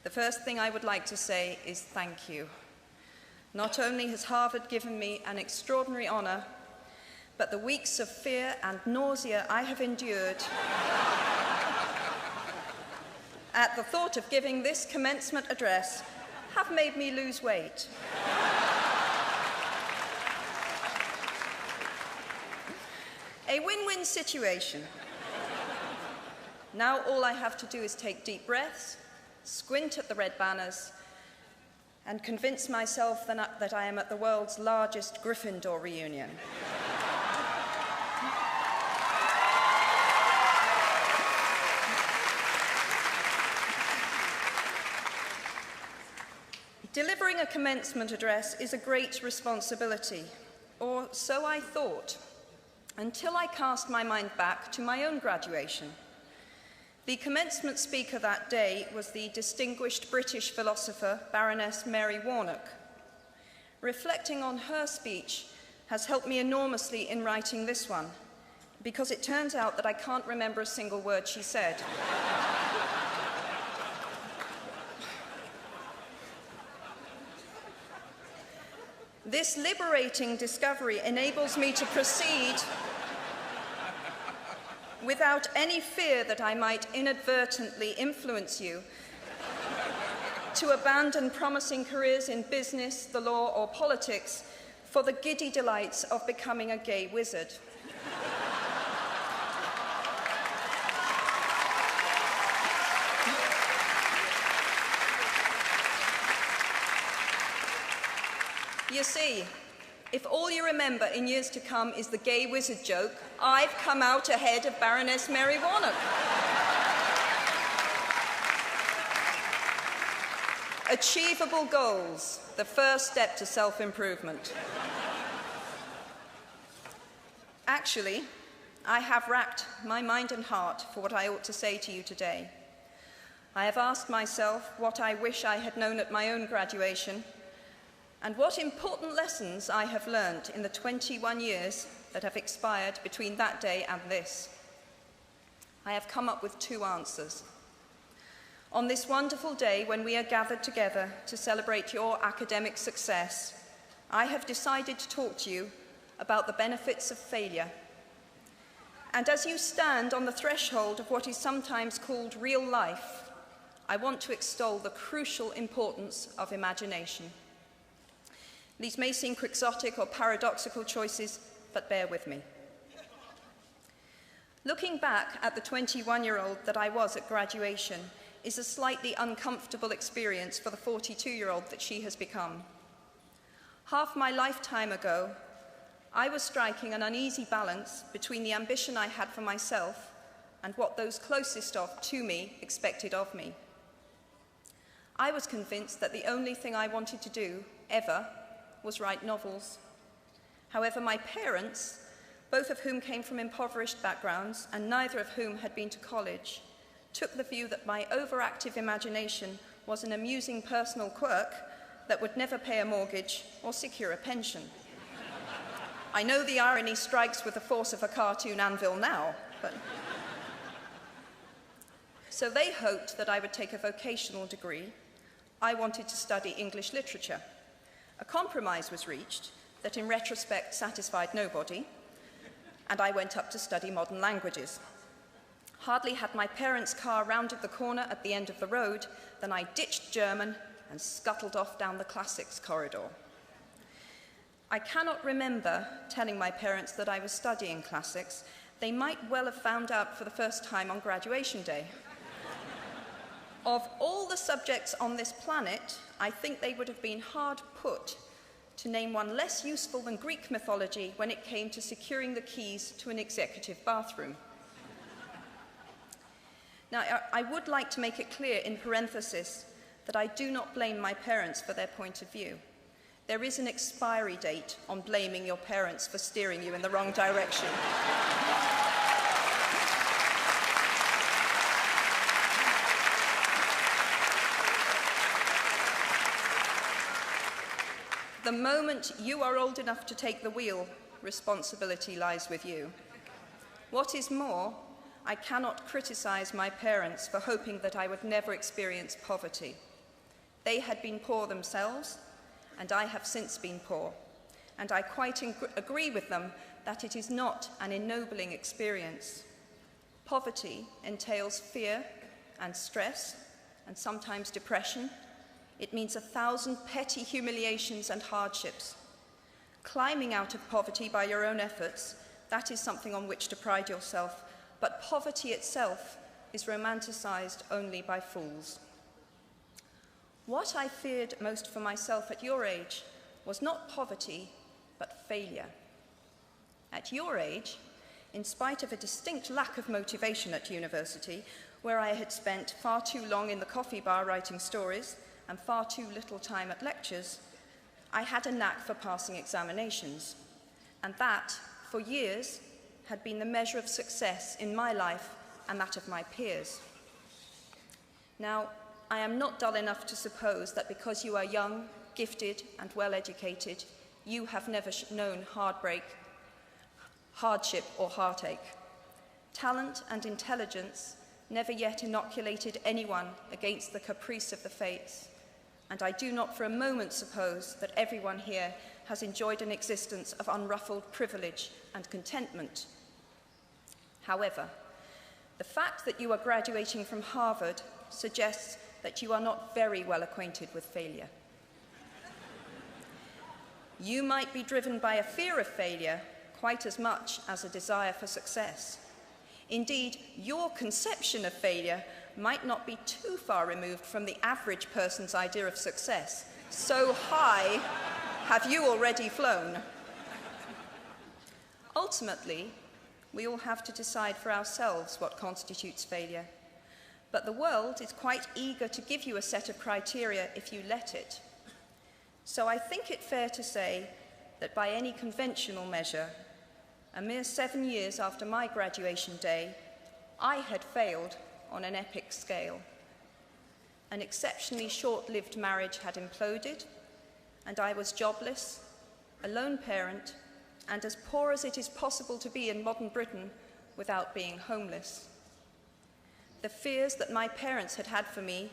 The first thing I would like to say is thank you. Not only has Harvard given me an extraordinary honor, but the weeks of fear and nausea I have endured at the thought of giving this commencement address have made me lose weight. A win-win situation. Now all I have to do is take deep breaths, squint at the red banners, and convince myself that I am at the world's largest Gryffindor reunion. Delivering a commencement address is a great responsibility, or so I thought, until I cast my mind back to my own graduation. The commencement speaker that day was the distinguished British philosopher, Baroness Mary Warnock. Reflecting on her speech has helped me enormously in writing this one, because it turns out that I can't remember a single word she said. This liberating discovery enables me to proceed without any fear that I might inadvertently influence you to abandon promising careers in business, the law, or politics for the giddy delights of becoming a gay wizard. You see, if all you remember in years to come is the gay wizard joke, I've come out ahead of Baroness Mary Warnock. Achievable goals, the first step to self-improvement. Actually, I have racked my mind and heart for what I ought to say to you today. I have asked myself what I wish I had known at my own graduation, and what important lessons I have learned in the 21 years that have expired between that day and this. I have come up with two answers. On this wonderful day when we are gathered together to celebrate your academic success, I have decided to talk to you about the benefits of failure. And as you stand on the threshold of what is sometimes called real life, I want to extol the crucial importance of imagination. These may seem quixotic or paradoxical choices, but bear with me. Looking back at the 21-year-old that I was at graduation is a slightly uncomfortable experience for the 42-year-old that she has become. Half my lifetime ago, I was striking an uneasy balance between the ambition I had for myself and what those closest to me expected of me. I was convinced that the only thing I wanted to do, ever, was write novels. However, my parents, both of whom came from impoverished backgrounds and neither of whom had been to college, took the view that my overactive imagination was an amusing personal quirk that would never pay a mortgage or secure a pension. I know the irony strikes with the force of a cartoon anvil now, but... So they hoped that I would take a vocational degree. I wanted to study English literature. A compromise was reached that in retrospect satisfied nobody, and I went up to study modern languages. Hardly had my parents' car rounded the corner at the end of the road than I ditched German and scuttled off down the classics corridor. I cannot remember telling my parents that I was studying classics. They might well have found out for the first time on graduation day. Of all the subjects on this planet, I think they would have been hard put to name one less useful than Greek mythology when it came to securing the keys to an executive bathroom. Now, I would like to make it clear in parenthesis that I do not blame my parents for their point of view. There is an expiry date on blaming your parents for steering you in the wrong direction. The moment you are old enough to take the wheel, responsibility lies with you. What is more, I cannot criticize my parents for hoping that I would never experience poverty. They had been poor themselves, and I have since been poor, and I quite agree with them that it is not an ennobling experience. Poverty entails fear and stress, and sometimes depression. It means 1,000 petty humiliations and hardships. Climbing out of poverty by your own efforts, that is something on which to pride yourself, but poverty itself is romanticized only by fools. What I feared most for myself at your age was not poverty, but failure. At your age, in spite of a distinct lack of motivation at university, where I had spent far too long in the coffee bar writing stories and far too little time at lectures, I had a knack for passing examinations, and that, for years, had been the measure of success in my life and that of my peers. Now, I am not dull enough to suppose that because you are young, gifted, and well-educated, you have never known heartbreak, hardship, or heartache. Talent and intelligence never yet inoculated anyone against the caprice of the fates, and I do not for a moment suppose that everyone here has enjoyed an existence of unruffled privilege and contentment. However, the fact that you are graduating from Harvard suggests that you are not very well acquainted with failure. You might be driven by a fear of failure quite as much as a desire for success. Indeed, your conception of failure might not be too far removed from the average person's idea of success. So high have you already flown. Ultimately, we all have to decide for ourselves what constitutes failure. But the world is quite eager to give you a set of criteria if you let it. So I think it fair to say that by any conventional measure, a mere 7 years after my graduation day, I had failed on an epic scale. An exceptionally short-lived marriage had imploded, and I was jobless, a lone parent, and as poor as it is possible to be in modern Britain without being homeless. The fears that my parents had had for me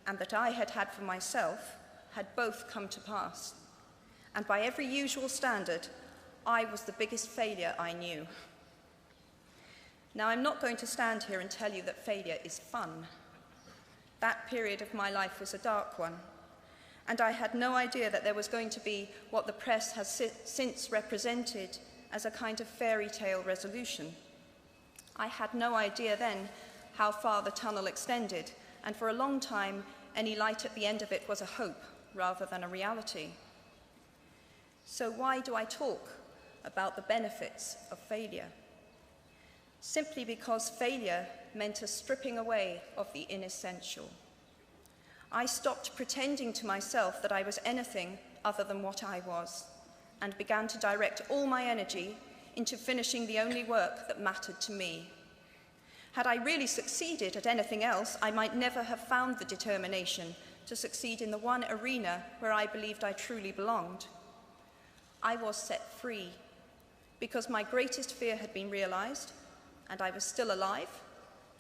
and that I had had for myself had both come to pass, and by every usual standard, I was the biggest failure I knew. Now, I'm not going to stand here and tell you that failure is fun. That period of my life was a dark one, and I had no idea that there was going to be what the press has since represented as a kind of fairy tale resolution. I had no idea then how far the tunnel extended, and for a long time, any light at the end of it was a hope rather than a reality. So why do I talk about the benefits of failure? Simply because failure meant a stripping away of the inessential. I stopped pretending to myself that I was anything other than what I was, and began to direct all my energy into finishing the only work that mattered to me. Had I really succeeded at anything else, I might never have found the determination to succeed in the one arena where I believed I truly belonged. I was set free because my greatest fear had been realized, and I was still alive,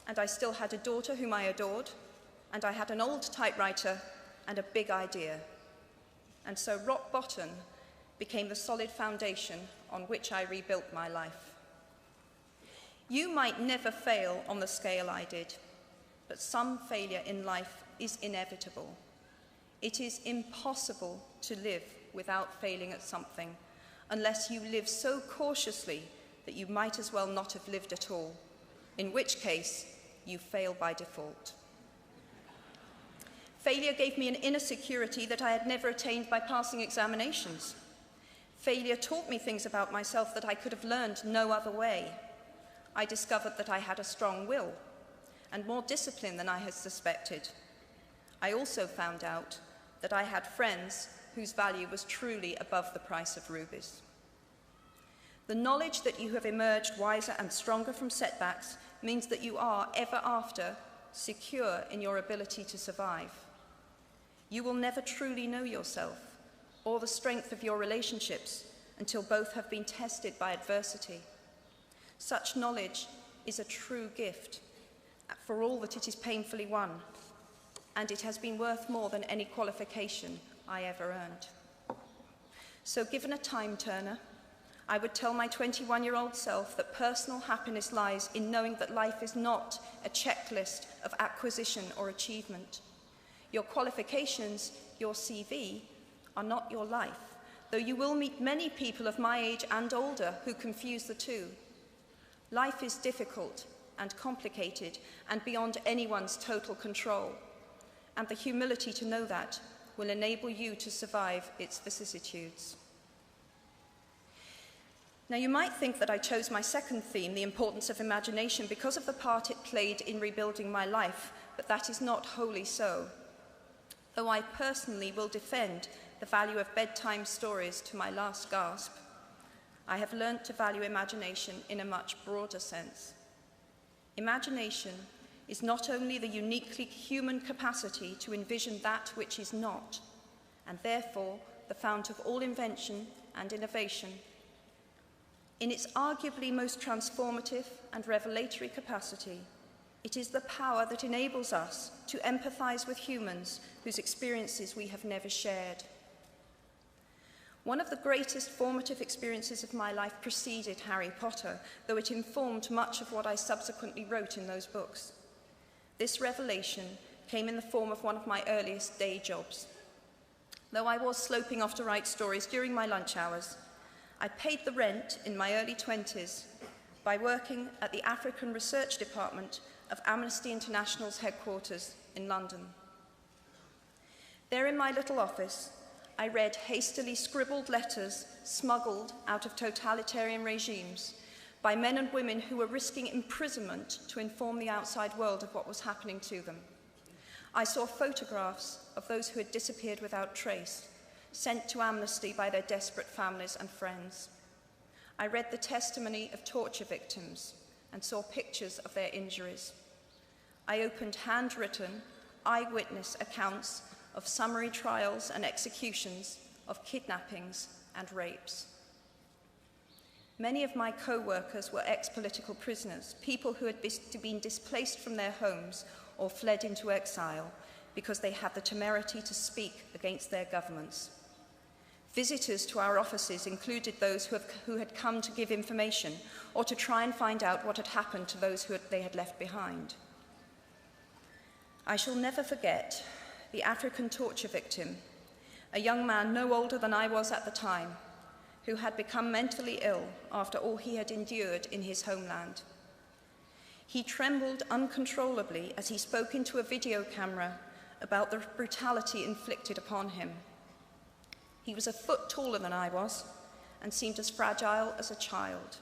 and I still had a daughter whom I adored, and I had an old typewriter and a big idea. And so rock bottom became the solid foundation on which I rebuilt my life. You might never fail on the scale I did, but some failure in life is inevitable. It is impossible to live without failing at something, unless you live so cautiously that you might as well not have lived at all, in which case you fail by default. Failure gave me an inner security that I had never attained by passing examinations. Failure taught me things about myself that I could have learned no other way. I discovered that I had a strong will and more discipline than I had suspected. I also found out that I had friends whose value was truly above the price of rubies. The knowledge that you have emerged wiser and stronger from setbacks means that you are, ever after, secure in your ability to survive. You will never truly know yourself or the strength of your relationships until both have been tested by adversity. Such knowledge is a true gift, for all that it is painfully won, and it has been worth more than any qualification I ever earned. So given a time turner, I would tell my 21-year-old self that personal happiness lies in knowing that life is not a checklist of acquisition or achievement. Your qualifications, your CV, are not your life, though you will meet many people of my age and older who confuse the two. Life is difficult and complicated and beyond anyone's total control, and the humility to know that will enable you to survive its vicissitudes. Now, you might think that I chose my second theme, the importance of imagination, because of the part it played in rebuilding my life, but that is not wholly so. Though I personally will defend the value of bedtime stories to my last gasp, I have learnt to value imagination in a much broader sense. Imagination is not only the uniquely human capacity to envision that which is not, and therefore the fount of all invention and innovation. In its arguably most transformative and revelatory capacity, it is the power that enables us to empathize with humans whose experiences we have never shared. One of the greatest formative experiences of my life preceded Harry Potter, though it informed much of what I subsequently wrote in those books. This revelation came in the form of one of my earliest day jobs. Though I was sloping off to write stories during my lunch hours, I paid the rent in my early 20s by working at the African Research Department of Amnesty International's headquarters in London. There in my little office, I read hastily scribbled letters smuggled out of totalitarian regimes by men and women who were risking imprisonment to inform the outside world of what was happening to them. I saw photographs of those who had disappeared without trace, sent to Amnesty by their desperate families and friends. I read the testimony of torture victims and saw pictures of their injuries. I opened handwritten, eyewitness accounts of summary trials and executions, of kidnappings and rapes. Many of my co-workers were ex-political prisoners, people who had been displaced from their homes or fled into exile because they had the temerity to speak against their governments. Visitors to our offices included those who had come to give information or to try and find out what had happened to those they had left behind. I shall never forget the African torture victim, a young man no older than I was at the time, who had become mentally ill after all he had endured in his homeland. He trembled uncontrollably as he spoke into a video camera about the brutality inflicted upon him. He was a foot taller than I was and seemed as fragile as a child.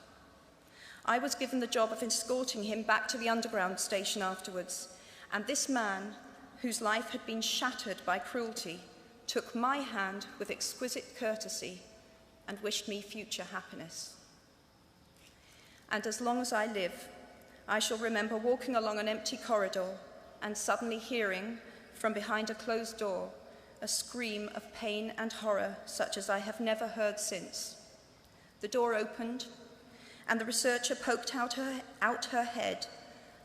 I was given the job of escorting him back to the underground station afterwards, and this man, whose life had been shattered by cruelty, took my hand with exquisite courtesy and wished me future happiness. And as long as I live, I shall remember walking along an empty corridor and suddenly hearing, from behind a closed door, a scream of pain and horror such as I have never heard since. The door opened, and the researcher poked out her head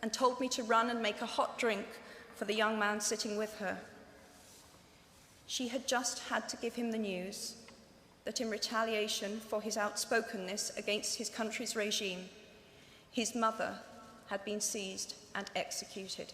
and told me to run and make a hot drink for the young man sitting with her. She had just had to give him the news that in retaliation for his outspokenness against his country's regime, his mother had been seized and executed.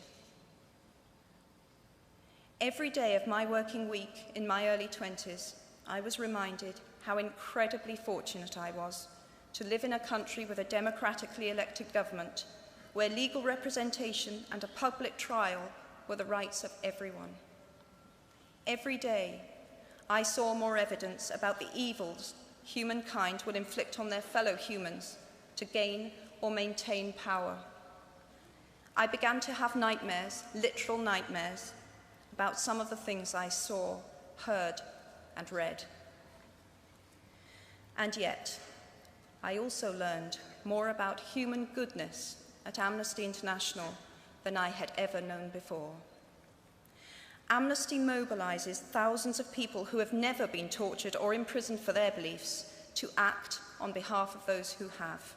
Every day of my working week in my early 20s, I was reminded how incredibly fortunate I was to live in a country with a democratically elected government, where legal representation and a public trial were the rights of everyone. Every day, I saw more evidence about the evils humankind will inflict on their fellow humans to gain or maintain power. I began to have nightmares, literal nightmares, about some of the things I saw, heard, and read. And yet, I also learned more about human goodness at Amnesty International than I had ever known before. Amnesty mobilizes thousands of people who have never been tortured or imprisoned for their beliefs to act on behalf of those who have.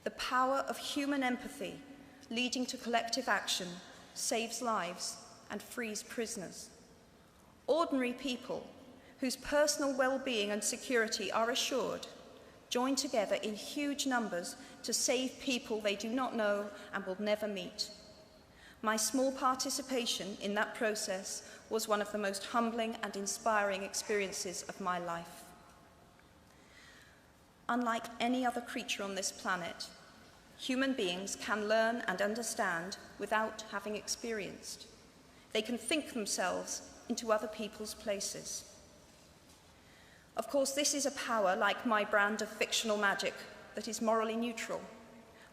The power of human empathy leading to collective action saves lives and frees prisoners. Ordinary people whose personal well-being and security are assured join together in huge numbers to save people they do not know and will never meet. My small participation in that process was one of the most humbling and inspiring experiences of my life. Unlike any other creature on this planet, human beings can learn and understand without having experienced. They can think themselves into other people's places. Of course, this is a power, like my brand of fictional magic, that is morally neutral.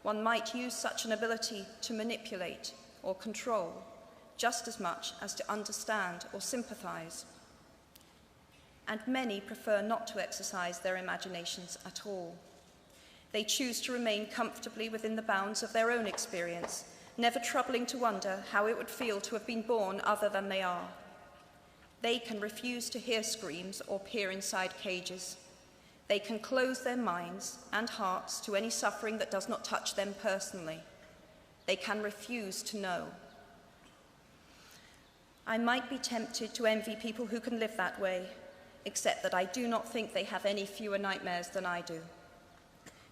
One might use such an ability to manipulate or control just as much as to understand or sympathize. And many prefer not to exercise their imaginations at all. They choose to remain comfortably within the bounds of their own experience, never troubling to wonder how it would feel to have been born other than they are. They can refuse to hear screams or peer inside cages. They can close their minds and hearts to any suffering that does not touch them personally. They can refuse to know. I might be tempted to envy people who can live that way, except that I do not think they have any fewer nightmares than I do.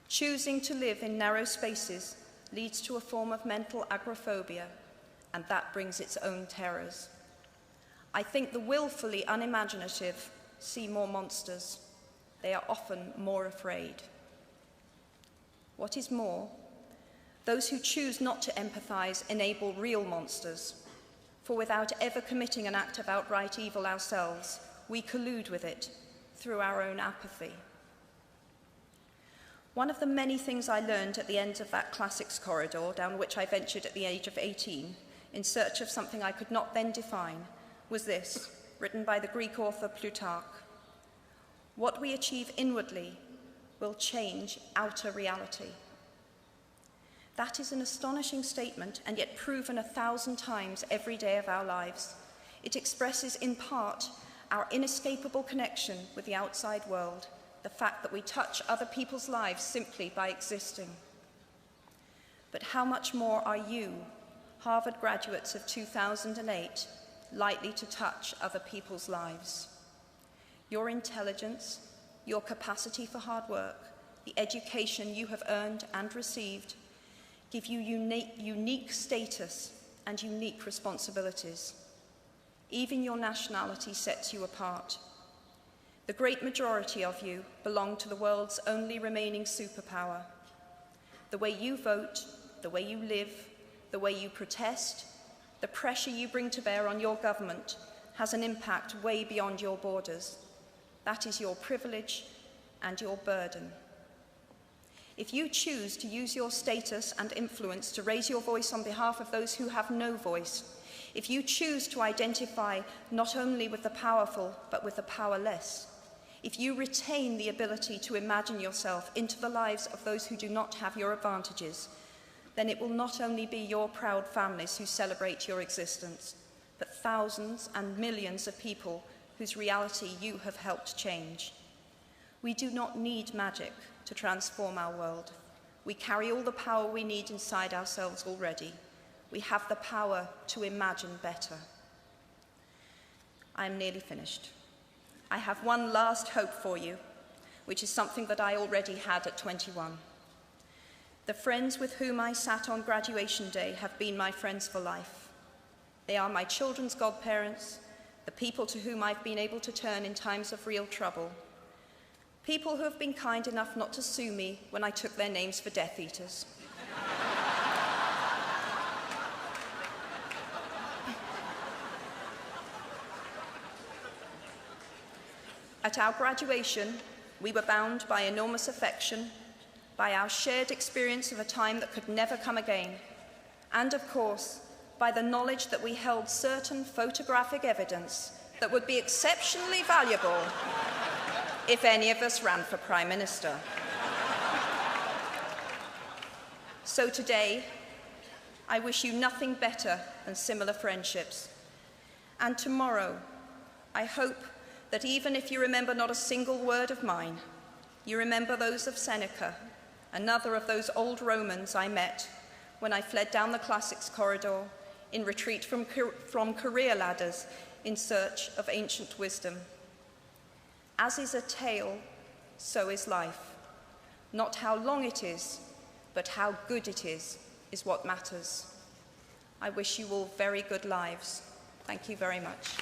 Choosing to live in narrow spaces leads to a form of mental agoraphobia, and that brings its own terrors. I think the willfully unimaginative see more monsters. They are often more afraid. What is more, those who choose not to empathize enable real monsters, for without ever committing an act of outright evil ourselves, we collude with it through our own apathy. One of the many things I learned at the end of that classics corridor down which I ventured at the age of 18 in search of something I could not then define was this, written by the Greek author Plutarch: "What we achieve inwardly will change outer reality." That is an astonishing statement, and yet proven 1,000 times every day of our lives. It expresses in part our inescapable connection with the outside world, the fact that we touch other people's lives simply by existing. But how much more are you, Harvard graduates of 2008, likely to touch other people's lives? Your intelligence, your capacity for hard work, the education you have earned and received give you unique status and unique responsibilities. Even your nationality sets you apart. The great majority of you belong to the world's only remaining superpower. The way you vote, the way you live, the way you protest, the pressure you bring to bear on your government has an impact way beyond your borders. That is your privilege and your burden. If you choose to use your status and influence to raise your voice on behalf of those who have no voice, if you choose to identify not only with the powerful but with the powerless, if you retain the ability to imagine yourself into the lives of those who do not have your advantages, then it will not only be your proud families who celebrate your existence, but thousands and millions of people whose reality you have helped change. We do not need magic to transform our world. We carry all the power we need inside ourselves already. We have the power to imagine better. I am nearly finished. I have one last hope for you, which is something that I already had at 21. The friends with whom I sat on graduation day have been my friends for life. They are my children's godparents, the people to whom I've been able to turn in times of real trouble, people who have been kind enough not to sue me when I took their names for Death Eaters. At our graduation, we were bound by enormous affection, by our shared experience of a time that could never come again, and of course, by the knowledge that we held certain photographic evidence that would be exceptionally valuable if any of us ran for Prime Minister. So today, I wish you nothing better than similar friendships. And tomorrow, I hope that even if you remember not a single word of mine, you remember those of Seneca, another of those old Romans I met when I fled down the classics corridor in retreat from career ladders in search of ancient wisdom. As is a tale, so is life. Not how long it is, but how good it is what matters. I wish you all very good lives. Thank you very much.